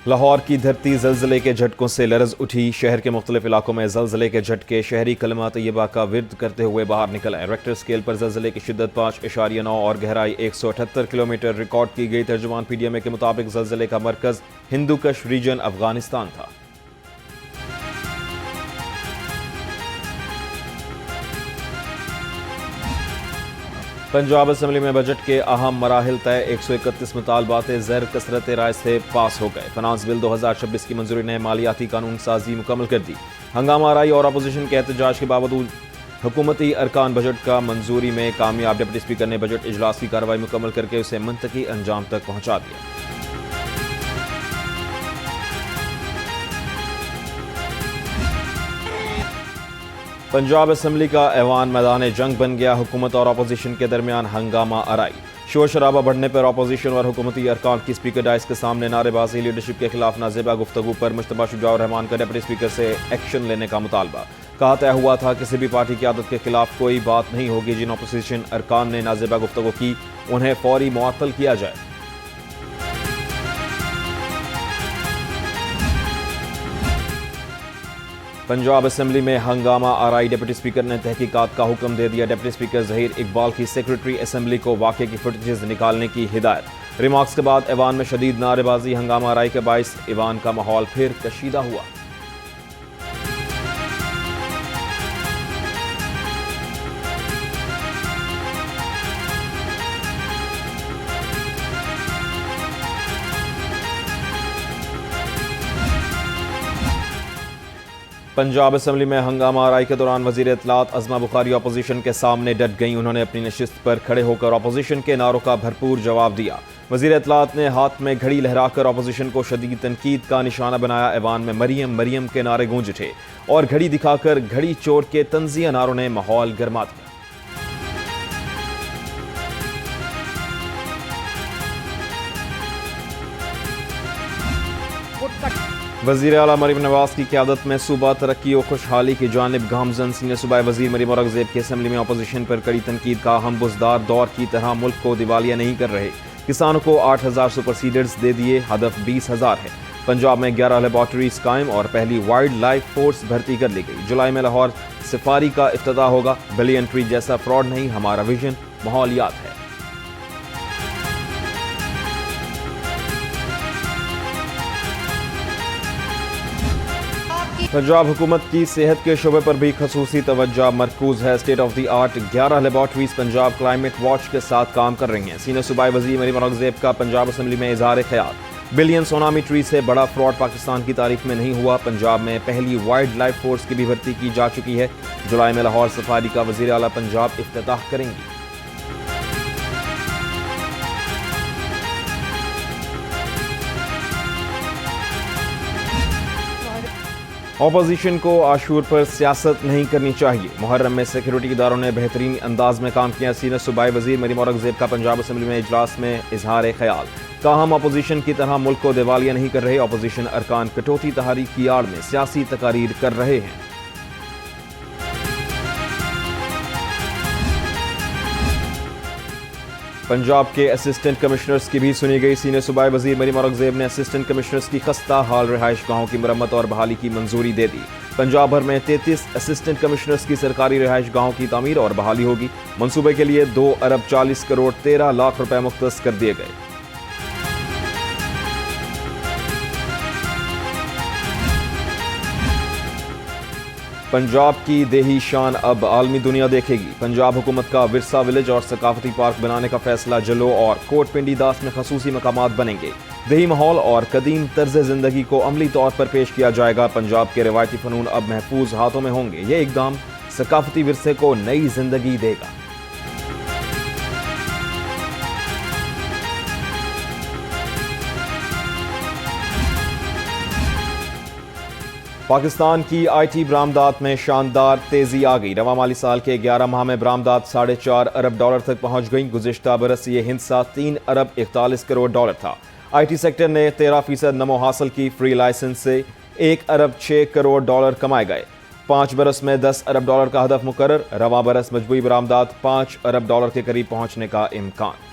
लाहौर की धरती ज़लज़ले के झटकों से लरज़ उठी। शहर के मुख्तलिफ इलाकों में ज़लज़ले के झटके। शहरी कलमा तैयबा का विर्द करते हुए बाहर निकले। रेक्टर स्केल पर ज़लज़ले की शिद्दत 5.9 और गहराई 178 किलोमीटर रिकॉर्ड की गई। तर्जुमान PDMA के मुताबिक ज़लज़ले का मरकज़ हिंदू कश रीजन अफगानिस्तान था। पंजाब असम्बली में बजट के अहम मराहिल तय। 131 मुतालबाते ज़र कसरत राय से पास हो गए। फाइनेंस बिल 2026 की मंजूरी ने मालियाती कानून साजी मुकम्मल कर दी। हंगामा आराई और अपोजिशन के एहतजाज के बावजूद हुकूमती अरकान बजट का मंजूरी में कामयाब। डिप्टी स्पीकर ने बजट इजलास की कार्रवाई मुकम्मल करके उसे मुंतकी अंजाम तक पहुंचा दिया। पंजाब असम्बली का ऐवान मैदान जंग बन गया। हुकूमत और अपोजिशन के दरमियान हंगामा आराई। शोर शराबा बढ़ने पर अपोजिशन और हुकूमती अरकान की स्पीकर डाइस के सामने नारेबाजी। लीडरशिप के खिलाफ नाजेबा गुफ्तगू पर मुश्तबा शुजाउर रहमान का डिप्टी स्पीकर से एक्शन लेने का मुतालबा। कहा तय हुआ था किसी भी पार्टी की आदत के खिलाफ कोई बात नहीं होगी। जिन अपोजिशन अरकान ने नाजेबा गुफ्तगू की उन्हें फौरी मुअत्तल किया जाए। पंजाब असम्बली में हंगामा आराई। डिप्टी स्पीकर ने तहकीकात का हुक्म दे दिया। डिप्टी स्पीकर जहीर इकबाल की सेक्रेटरी असम्बली को वाक़े की फुटेजेस निकालने की हिदायत। रिमार्क्स के बाद ऐवान में शदीद नारेबाजी। हंगामा आराई के बाइस ऐवान का माहौल फिर कशीदा हुआ। पंजाब असम्बली में हंगामा आराई के दौरान वजीर इत्तलात अज़मा बुखारी अपोजिशन के सामने डट गईं। उन्होंने अपनी नशिस्त पर खड़े होकर अपोजिशन के नारों का भरपूर जवाब दिया। वजीर इत्तलात ने हाथ में घड़ी लहराकर अपोजिशन को शदीद तनकीद का निशाना बनाया। ऐवान में मरियम मरियम के नारे गूंज उठे और घड़ी दिखाकर घड़ी चोर के तंजिया नारों ने माहौल गर्मा दिया। वज़ीर आला मरीम नवाज की क़यादत में सूबा तरक्की और खुशहाली की जानिब गामजन। सीनियर सूबाई वज़ीर मरीम औरंगज़ेब की असम्बली में अपोजिशन पर कड़ी तनकीद का। हम बुज़दार दौर की तरह मुल्क को दिवालिया नहीं कर रहे। किसानों को 8,000 सुपर सीडर्स दे दिए, हदफ 20,000 है। पंजाब में 11 लेबॉर्ट्रीज कायम और पहली वाइल्ड लाइफ फोर्स भर्ती कर ली गई। जुलाई में लाहौर सफारी का इफ्तिताह होगा। बिलियन ट्री जैसा फ्रॉड नहीं, हमारा विजन माहौलियात है। पंजाब हुकूमत की सेहत के शोबे पर भी खसूसी तवज्जो मरकूज है। State of the art 11 laboratories Punjab climate watch के साथ काम कर रही हैं। सीनियर सूबाई वज़ीर मरीम औरंगज़ेब का पंजाब असम्बली में इजहार ख्याल। बिलियन सोनामी ट्री से बड़ा फ्रॉड पाकिस्तान की तारीख में नहीं हुआ। पंजाब में पहली वाइल्ड लाइफ फोर्स की भी भर्ती की जा चुकी है। जुलाई में लाहौर सफारी का वज़ीर आला पंजाब इफ्तिताह करेंगी। अपोजिशन को आशूर पर सियासत नहीं करनी चाहिए। मुहर्रम में सिक्योरिटी इदारों ने बेहतरीन अंदाज में काम किया। सीनियर सूबाई वज़ीर मरीम औरंगज़ेब का पंजाब असम्बली में इजलास में इजहार ख्याल। कहा हम अपोजिशन की तरह मुल्क को दिवालिया नहीं कर रहे। अपोजिशन अरकान कटौती तहरीक की आड़ में सियासी तकारीर कर रहे हैं। पंजाब के असिस्टेंट कमिश्नर्स की भी सुनी गई। सीनियर सूबाई वज़ीर मरीम औरंगज़ेब ने असिस्टेंट कमिश्नर्स की खस्ता हाल रिहाइश गाहों की मरम्मत और बहाली की मंजूरी दे दी। पंजाब भर में 33 असिस्टेंट कमिश्नर्स की सरकारी रिहाइश गाहों की तामीर और बहाली होगी। मनसूबे के लिए 2 अरब 40 करोड़ 13 लाख रुपए मुख्तस कर दिए गए। पंजाब की देही शान अब आलमी दुनिया देखेगी। पंजाब हुकूमत का विरसा विलेज और सकाफती पार्क बनाने का फैसला। जलो और कोट पिंडी दास में खसूसी मकामात बनेंगे। देही माहौल और कदीम तर्ज जिंदगी को अमली तौर पर पेश किया जाएगा। पंजाब के रिवायती फनून अब महफूज हाथों में होंगे। ये इकदाम सकाफती विरसे को नई जिंदगी देगा। पाकिस्तान की IT बरामदात में शानदार तेजी आ गई। रवा माली साल के 11 माह में बरामदात $4.5 अरब तक पहुंच गई। गुज़िश्ता बरस ये हिंसा 3 अरब 41 करोड़ डॉलर था। IT सेक्टर ने 13% नमो हासिल की। फ्री लाइसेंस से 1 अरब 6 करोड़ डॉलर कमाए गए। 5 बरस में $10 अरब का हदफ मुकर्रर। रवा बरस मजबूरी बरामदात $5 अरब के करीब पहुंचने का इम्कान।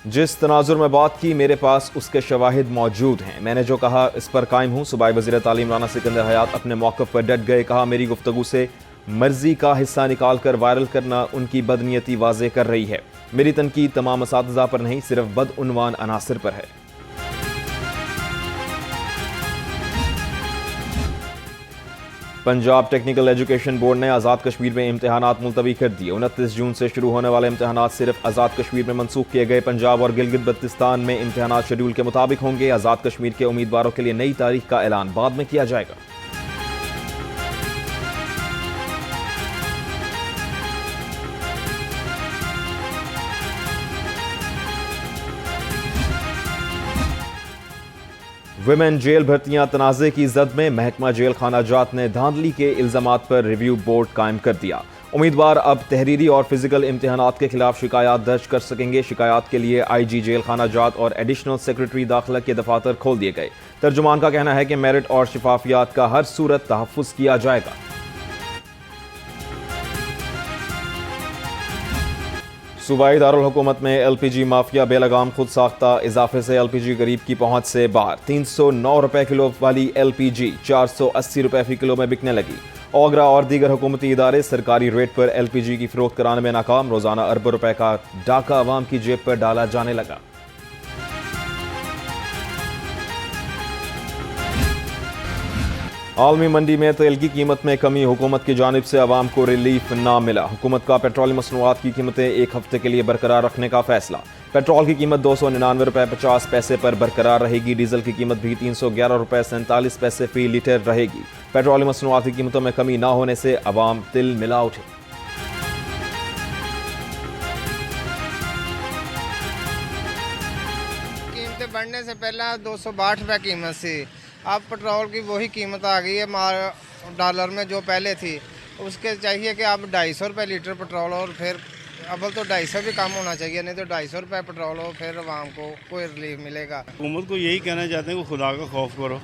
जिस तनाजुर में बात की मेरे पास उसके शवाहिद मौजूद हैं। मैंने जो कहा इस पर कायम हूँ। सूबाई वज़ीर तालीम राना सिकंदर हयात अपने मौक़िफ़ पर डट गए। कहा मेरी गुफ्तगू से मर्जी का हिस्सा निकाल कर वायरल करना उनकी बदनीयती वाज़े कर रही है। मेरी तनकीद तमाम असातिज़ा पर नहीं, सिर्फ बदउनवान अनासिर पर है। पंजाब टेक्निकल एजुकेशन बोर्ड ने आज़ाद कश्मीर में इम्तहानात मुलतवी कर दिए। 29 जून से शुरू होने वाले इम्तहानात सिर्फ आज़ाद कश्मीर में मनसूख किए गए। पंजाब और गिलगित बल्तिस्तान में इम्तहानात शेड्यूल के मुताबिक होंगे। आज़ाद कश्मीर के उम्मीदवारों के लिए नई तारीख का ऐलान बाद में किया जाएगा। विमेन जेल भर्तियां तनाज़े की जद में। महकमा जेल खाना जात ने धांधली के इल्जामात पर रिव्यू बोर्ड कायम कर दिया। उम्मीदवार अब तहरीरी और फिजिकल इम्तहानात के खिलाफ शिकायत दर्ज कर सकेंगे। शिकायत के लिए IG जेल खाना जात और एडिशनल सेक्रेटरी दाखिला के दफातर खोल दिए गए। तर्जुमान का कहना है कि मेरिट और शिफाफियात का हर सूरत तहफ़्फ़ुज़ किया जाएगा। सूबाई दारुल हुकूमत में LPG माफिया बेलगाम खुद साख्ता। इजाफे से LPG गरीब की पहुंच से बाहर। 309 रुपए किलो वाली LPG 480 रुपए फी किलो में बिकने लगी। ओगरा और दीगर हुकूमती इदारे सरकारी रेट पर LPG की फरोख्त कराने में नाकाम। रोजाना अरबों रुपए का डाका आवाम की जेब पर डाला जाने लगा। आलमी मंडी में तेल की कीमत में कमी। हुकूमत की जानिब से आवाम को रिलीफ ना मिला। हुकूमत का पेट्रोलियम मसनूआत की कीमतें एक हफ्ते के लिए बरकरार रखने का फैसला। पेट्रोल की कीमत 299 रुपए 50 पैसे पर बरकरार रहेगी। डीजल की कीमत भी 311 रुपए 47 पैसे फी लीटर रहेगी। पेट्रोलियम मसनूआत की कीमतों में कमी ना होने से आवाम तिल मिला उठे। कीमतें बढ़ने से पहले 262 रुपये कीमत थी। अब पेट्रोल की वही कीमत आ गई है डॉलर में जो पहले थी। उसके चाहिए कि अब 250 रुपये लीटर पेट्रोल और फिर अब तो 250 भी कम होना चाहिए, नहीं तो 250 रुपये पेट्रोल हो फिर आवाम को कोई रिलीफ मिलेगा। हुकूमत को यही कहना चाहते हैं कि खुदा का खौफ करो,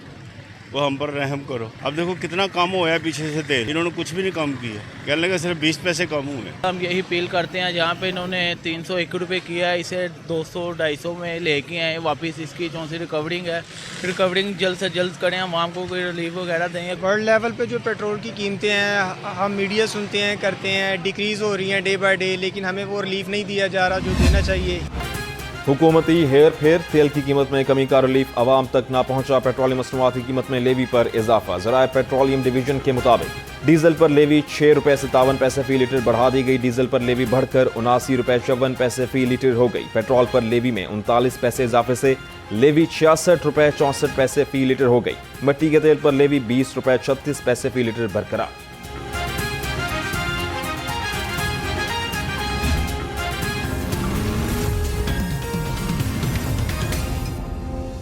वो हम पर रहम करो। अब देखो कितना कम हुआ है पीछे से तेल, इन्होंने कुछ भी नहीं कम किया। कहने लगे सिर्फ 20 पैसे कम हुए। हम यही अपील करते हैं, जहाँ पे इन्होंने 301 रुपये किया है इसे 200-250 में लेके आए वापस। इसकी जो सी रिकवरिंग जल्द से जल्द करें, आवाम को कोई रिलीफ वगैरह देंगे। वर्ल्ड लेवल पे जो पेट्रोल की कीमतें हैं, हम मीडिया सुनते हैं करते हैं डिक्रीज़ हो रही हैं डे बाय डे, लेकिन हमें वो रिलीफ नहीं दिया जा रहा जो देना चाहिए। हुकूमती हेर फेर। तेल की कीमत में कमी का रिलीफ आवाम तक ना पहुंचा। पेट्रोलियम मसनूआत की कीमत में लेवी पर इजाफा। ज़राए पेट्रोलियम डिवीजन के मुताबिक डीजल पर लेवी 6 रुपए 57 पैसे फी लीटर बढ़ा दी गई। डीजल पर लेवी बढ़कर 79 रुपए 54 पैसे फी लीटर हो गई। पेट्रोल पर लेवी में 39 पैसे इजाफे से लेवी 66 रुपए 64 पैसे फी लीटर हो गई। मिट्टी के तेल पर लेवी 20 रुपए 36 पैसे फी लीटर बरकरार।